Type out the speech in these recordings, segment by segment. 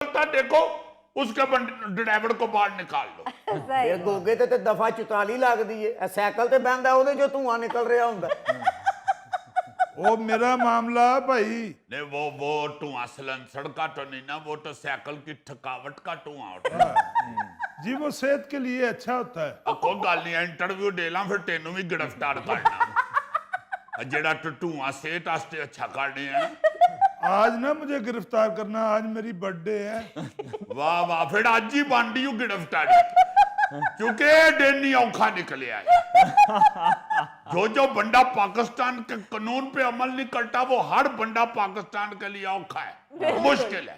देखो उसके ड्राइवर को बाहर निकाल लो। ਫਿਰ ਗੋਗੇ ਤੇ ਦਫਾ 44 ਲੱਗਦੀ ਏ ਸਾਈਕਲ ਤੇ ਬੈੰਦਾ ਉਹਦੇ ਜੋ ਧੂਆਂ ਨਿਕਲ ਰਿਹਾ ਹੁੰਦਾ वो मेरा मामला भाई। नहीं वो धुआं सड़का तो नहीं ना, वो तो साइकिल की थकावट का धुआं होता है। जी वो सेहत के लिए अच्छा होता है। कोई गल नहीं, इंटरव्यू दे ला फिर तेनू भी गिरफ्तार करना जेड़ा धुआं सेहत वास्ते अच्छा करने है ना। आज ना मुझे गिरफ्तार करना, आज मेरी बर्थडे है। वाह वाह, फिर आज ही बांडी हूँ गिरफ्तारी, क्योंकि दिन ही औखा निकले आए। जो बंदा पाकिस्तान के कानून पे अमल नहीं करता वो हर बंदा पाकिस्तान के लिए औखा है, मुश्किल है,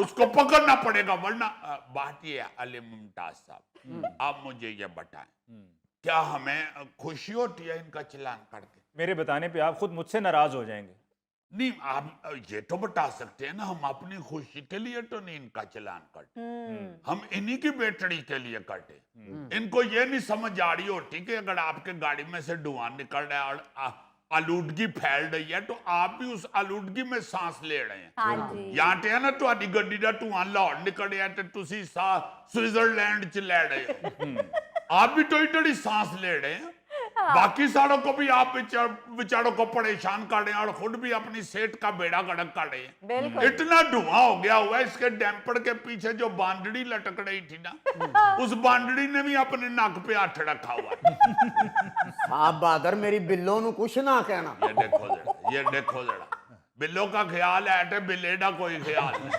उसको पकड़ना पड़ेगा। वरना बात ये है अली मुमताज साहब, आप मुझे ये बताएं, क्या हमें खुशी होती है इनका चलान करके? मेरे बताने पे आप खुद मुझसे नाराज हो जाएंगे। नहीं, आप ये तो बता सकते हैं ना, हम अपनी खुशी के लिए तो नहीं इनका चलान करते, हम इन्हीं की बेटड़ी के लिए करते। इनको ये नहीं समझ आ रही होती कि अगर आपके गाड़ी में से धुआं निकल रहा है और आलूदगी फैल रही है तो आप भी उस आलूदगी में सांस ले रहे हैं। यहाँ ते है ना ਤੁਹਾਡੀ ਗੱਡੀ ਦਾ ਧुआं ਲਾਹੌਰ निकल रहा है तो तुसी स्विट्जरलैंड च ले रहे हो, आप भी तो इधर ही सांस ले रहे हैं। बाकी सारों को भी आप विचारों को परेशान कर रहे हैं और खुद भी अपनी सेहत का बेड़ा गर्क कर रहे हैं। इतना धुआं हो गया हुआ है, इसके डैम्पर के पीछे जो बांदड़ी लटक रही थी ना, उस बांदड़ी ने भी अपने नाक पे हाथ रखा हुआ है। आप बहादुर मेरी बिल्लो नू कुछ ना कहना। ये देखो जरा बिल्लो का ख्याल है तो बिल्ले का कोई ख्याल नहीं।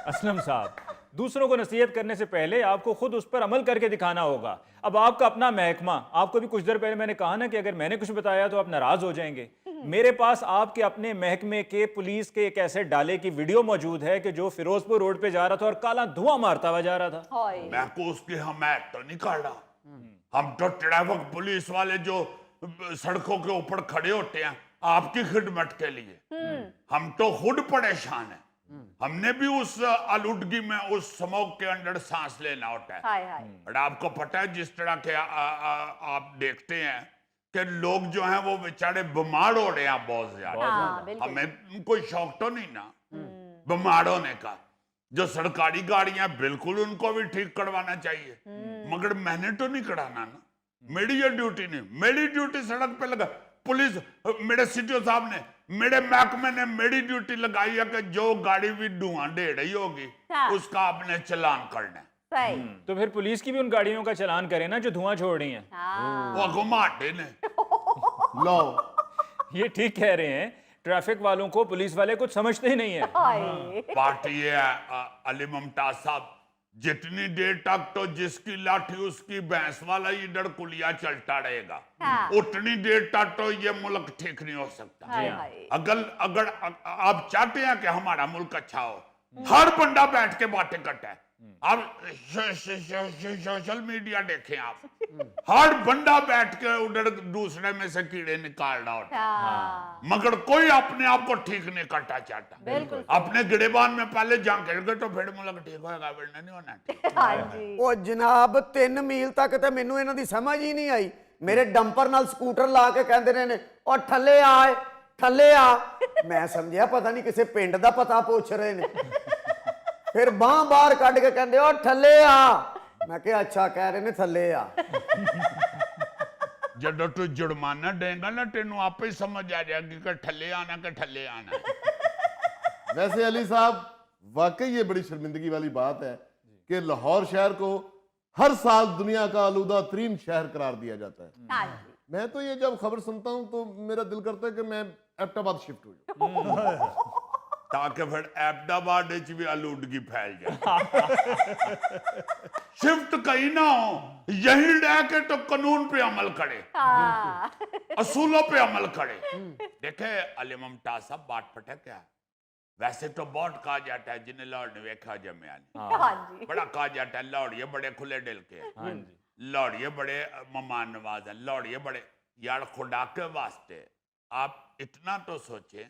असलम साहब, दूसरों को नसीहत करने से पहले आपको खुद उस पर अमल करके दिखाना होगा। अब आपका अपना महकमा, आपको भी कुछ देर पहले मैंने कहा ना कि अगर मैंने कुछ बताया तो आप नाराज हो जाएंगे। मेरे पास आपके अपने महकमे के पुलिस के एक ऐसे डाले की वीडियो मौजूद है कि जो फिरोजपुर रोड पे जा रहा था और काला धुआं मारता हुआ जा रहा था। मैं को उसकी हमायत तो नहीं कर रहा, हम तो ट्रैफिक पुलिस वाले जो सड़कों के ऊपर खड़े होते हैं आपकी खिदमत के लिए, हम तो खुद परेशान हैं। हमने भी उस आलूदगी में, उस स्मोक के अंदर सांस लेना होता है। और आपको पता है जिस तरह के आप देखते हैं कि लोग जो हैं वो बेचारे बीमार हो रहे हैं बहुत ज्यादा। हमें कोई शौक तो नहीं ना बीमार होने का। जो सरकारी गाड़ियां बिल्कुल उनको भी ठीक करवाना चाहिए, मगर मैंने तो नहीं कराना ना, मेरी ये ड्यूटी नहीं। मेरी ड्यूटी सड़क पे लगा, पुलिस मेरे सीटीओ साहब ने, मेरे महकमे ने मेरी ड्यूटी लगाई है कि जो गाड़ी भी धुआं दे रही होगी उसका आपने चालान करना है। तो फिर पुलिस की भी उन गाड़ियों का चालान करें ना जो धुआं छोड़ रही हैं। वो घुमाटे ने लो ये ठीक कह रहे हैं, ट्रैफिक वालों को पुलिस वाले कुछ समझते ही नहीं है। पार्टी है अली मुमताज साहब, जितनी देर तक तो जिसकी लाठी उसकी भैंस वाला इधर कुलिया चलता रहेगा, उतनी देर तक तो ये मुल्क ठीक नहीं हो सकता। अगर आप चाहते हैं कि हमारा मुल्क अच्छा हो, हर बंदा बैठ के बातें करता है। आप सोशल मीडिया देखें, आप हर बंदा बैठ के उधर दूसरे में से कीड़े निकाल रहा होता है, मगर कोई अपने आप को ठीक नहीं करता चाहता। अपने गिरेबान में पहले झांकेंगे तो फिर मुल्क ठीक होगा, वरना नहीं होना ठीक। ਉਹ ਜਨਾਬ 3 ਮੀਲ ਤੱਕ ਤੇ ਮੈਨੂੰ ਇਹਨਾਂ ਦੀ ਸਮਝ ਹੀ ਨਹੀਂ ਆਈ। ਮੇਰੇ ਡੰਪਰ ਨਾਲ ਸਕੂਟਰ ਲਾ ਕੇ ਕਹਿੰਦੇ ਨੇ ਉਹ ਥੱਲੇ ਆ, ਥੱਲੇ ਆ। ਮੈਂ ਸਮਝਿਆ ਪਤਾ ਨਹੀਂ ਕਿਸੇ ਪਿੰਡ ਦਾ ਪਤਾ ਪੁੱਛ ਰਹੇ ਨੇ। ਫਿਰ ਬਾਹ ਬਾਹਰ ਕੱਢ ਕੇ ਕਹਿੰਦੇ ਉਹ ਥੱਲੇ ਆ। ਮੈਂ ਕਿਹਾ ਅੱਛਾ ਕਹਿ ਰਹੇ ਨੇ ਥੱਲੇ ਆ। ਜਦੋਂ ਤੂੰ ਜੁਰਮਾਨਾ ਦੇਂਗਾ ਨਾ ਤੈਨੂੰ ਆਪੇ ਹੀ ਸਮਝ ਆ ਜਾਏਗੀ कि ठल्ले आना कि ठल्ले आना। वैसे अली साहब वाकई ये बड़ी शर्मिंदगी वाली बात है कि लाहौर शहर को हर साल दुनिया का आलूदा तरीन शहर करार दिया जाता है। मैं तो ये जब खबर सुनता हूँ तो मेरा दिल करता है कि मैं एबटाबाद शिफ्ट हो जाऊँ ताकि फिर एबटाबाद भी आलूदगी फैल जाए। शिफ्ट कहीं ना हो, यही रह के तो कानून पे अमल करे, असूलों पे अमल करे। देखे अली मुमताज साहब, बात पता क्या, वैसे तो बहुत कहा जाता है जिन्हें लाहौर ने वेखा जमिया ने, बड़ा कहा जाता है लाहौर ये बड़े खुले दिल के हैं, लाहौर ये बड़े मेहमान नवाज हैं, लाहौर ये बड़े। यार खुदा के वास्ते आप इतना तो सोचे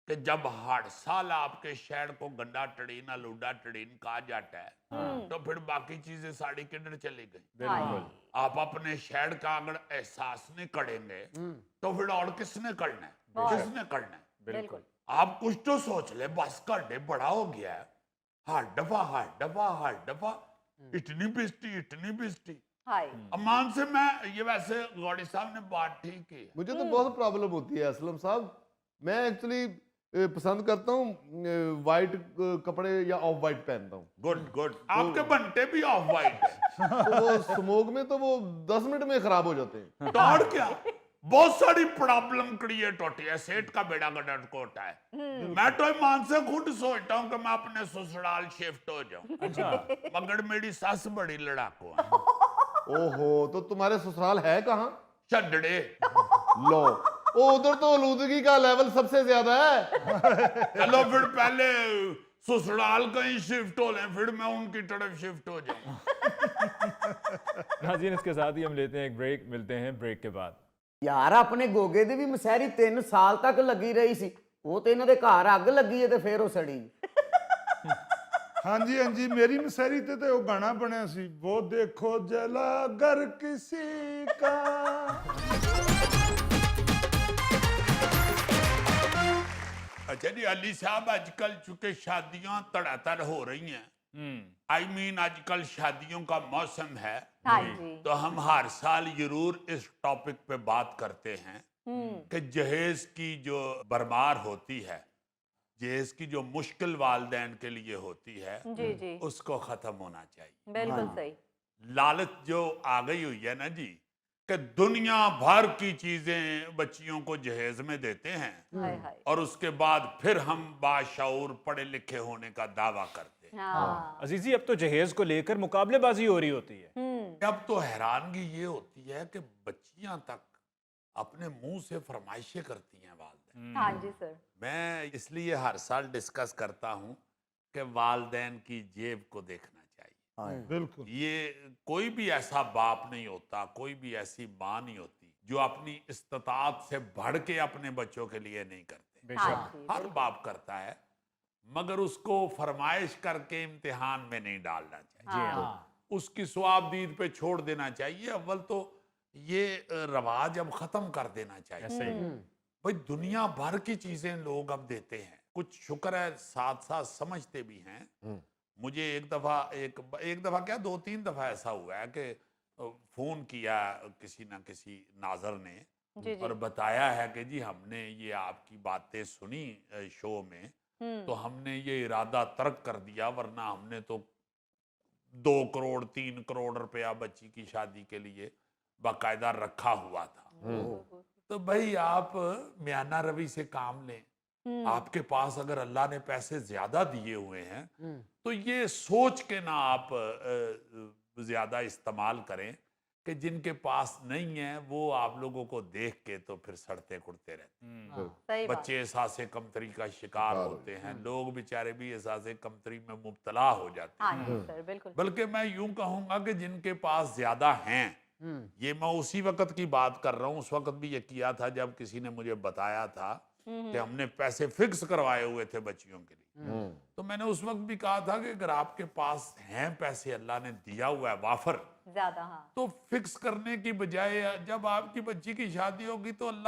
कि जब हर साल आपके शहर को गंदा टड़ीन, आलूदा टड़ीन कहा जाता है तो फिर बाकी चीजें सारी किधर चली गई। आप अपने शहर का अगर एहसास नहीं करेंगे तो फिर और किसने करना है, किसने करना है। बिल्कुल। आप कुछ तो सोच ले, बस कर दे, बड़ा हो गया है, हर दफा इतनी बिस्टी हाय अमान से मैं ये वैसे गौड़ी साहब ने बात ठीक की है। मुझे तो बहुत प्रॉब्लम होती है असलम साहब। मैं एक्चुअली पसंद करता हूँ वाइट कपड़े या ऑफ वाइट पहनता हूँ। गुड आपके बनते भी ऑफ वाइट है तो वो स्मोक में तो वो 10 मिनट में खराब हो जाते हैं। तो और क्या बहुत सारी प्रॉब्लम क्रिएट होती है, सेठ का बेड़ा गडर को होता है। मैं तो ईमान से खुद सोचता हूँ कि मैं अपने ससुराल शिफ्ट हो जाऊं, मगर मेरी सास बड़ी लड़ाकू है। ओहो, तो तुम्हारे ससुराल है कहाँ? छड़े लो, ओ उधर तो आलूदगी का लेवल सबसे ज्यादा है। चलो फिर पहले ससुराल कहीं शिफ्ट हो लें, फिर मैं उनकी तरफ शिफ्ट हो जाऊं। नाज़रीन, इसके साथ ही हम लेते हैं एक ब्रेक, मिलते हैं ब्रेक के बाद। ਯਾਰ ਆਪਣੇ ਗੋਗੇ ਦੀ ਵੀ ਮਸਹਿਰੀ 3 ਸਾਲ ਤੱਕ ਲੱਗੀ ਰਹੀ ਸੀ, ਉਹ ਤੇ ਇਹਨਾਂ ਦੇ ਘਰ ਅੱਗ ਲੱਗੀ ਹੈ ਤੇ ਫੇਰ ਉਹ ਸੜੀ। ਹਾਂਜੀ ਹਾਂਜੀ, ਮੇਰੀ ਮਸਹਿਰੀ ਤੇ ਉਹ ਗਾਣਾ ਬਣਿਆ ਸੀ, ਉਹ ਦੇਖੋ ਜਲਾ ਘਰ ਕਿਸੀ ਕਾ। अच्छा जी अली साहब, आजकल चूंकि शादियां तड़ातड़ हो रही हैं, आई मीन आजकल शादियों का मौसम है, हाँ जी तो हम हर साल जरूर इस टॉपिक पे बात करते हैं कि जहेज की जो भरमार होती है, जहेज की जो मुश्किल वालदैन के लिए होती है, जी जी उसको खत्म होना चाहिए। बिल्कुल सही लालच जो आ गई हुई है ना जी, कि दुनिया भर की चीजें बच्चियों को जहेज में देते हैं हाय हाय और उसके बाद फिर हम बाशऊर पढ़े लिखे होने का दावा करते हैं। हाँ अजीजी, अब तो जहेज को लेकर मुकाबलेबाजी हो रही होती है। अब तो हैरानगी ये होती है कि बच्चियां तक अपने मुंह से फरमाइशें करती हैं वालदैन। हाँ जी सर मैं इसलिए हर साल डिस्कस करता हूं कि वालदैन की जेब को देखना चाहिए। बिल्कुल। ये कोई भी ऐसा बाप नहीं होता, कोई भी ऐसी माँ नहीं होती जो अपनी इस्तात से बढ़ के अपने बच्चों के लिए नहीं करते। हाँ जी हर बाप करता है, मगर उसको फरमाइश करके इम्तिहान में नहीं डालना चाहिए। हाँ उसकी स्वाबदीद पे छोड़ देना चाहिए। अव्वल तो ये रवाज अब खत्म कर देना चाहिए। भाई दुनिया भर की चीजें लोग अब देते हैं, कुछ शुक्र है साथ साथ समझते भी हैं। मुझे एक दफा क्या 2-3 दफा ऐसा हुआ है कि फोन किया किसी ना किसी नाजर ने जी और बताया है कि जी हमने ये आपकी बातें सुनी शो में, तो हमने ये इरादा तर्क कर दिया, वरना हमने तो 2 करोड़ 3 करोड़ रुपया बच्ची की शादी के लिए बाकायदा रखा हुआ था। तो भाई आप म्याना रवि से काम लें। आपके पास अगर अल्लाह ने पैसे ज्यादा दिए हुए हैं तो ये सोच के ना आप ज्यादा इस्तेमाल करें कि जिनके पास नहीं है वो आप लोगों को देख के तो फिर सड़ते कुड़ते रहते हैं। सही बात बच्चे एहसास कमतरी का शिकार होते हैं, लोग बेचारे भी एहसास कमतरी में मुब्तला हो जाते हैं। हाँ जी सर बिल्कुल बल्कि मैं यूं कहूंगा कि जिनके पास ज्यादा हैं, ये मैं उसी वक्त की बात कर रहा हूँ, उस वक्त भी ये किया था जब किसी ने मुझे बताया था कि हमने पैसे फिक्स करवाए हुए थे बच्चियों के लिए। तो मैंने उस वक्त भी कहा था कि अगर आपके पास हैं पैसे, अल्लाह ने दिया हुआ है वाफर, ज्यादा हाँ तो फिक्स करने की बजाय जब आपकी बच्ची की शादी होगी तो अल्लाह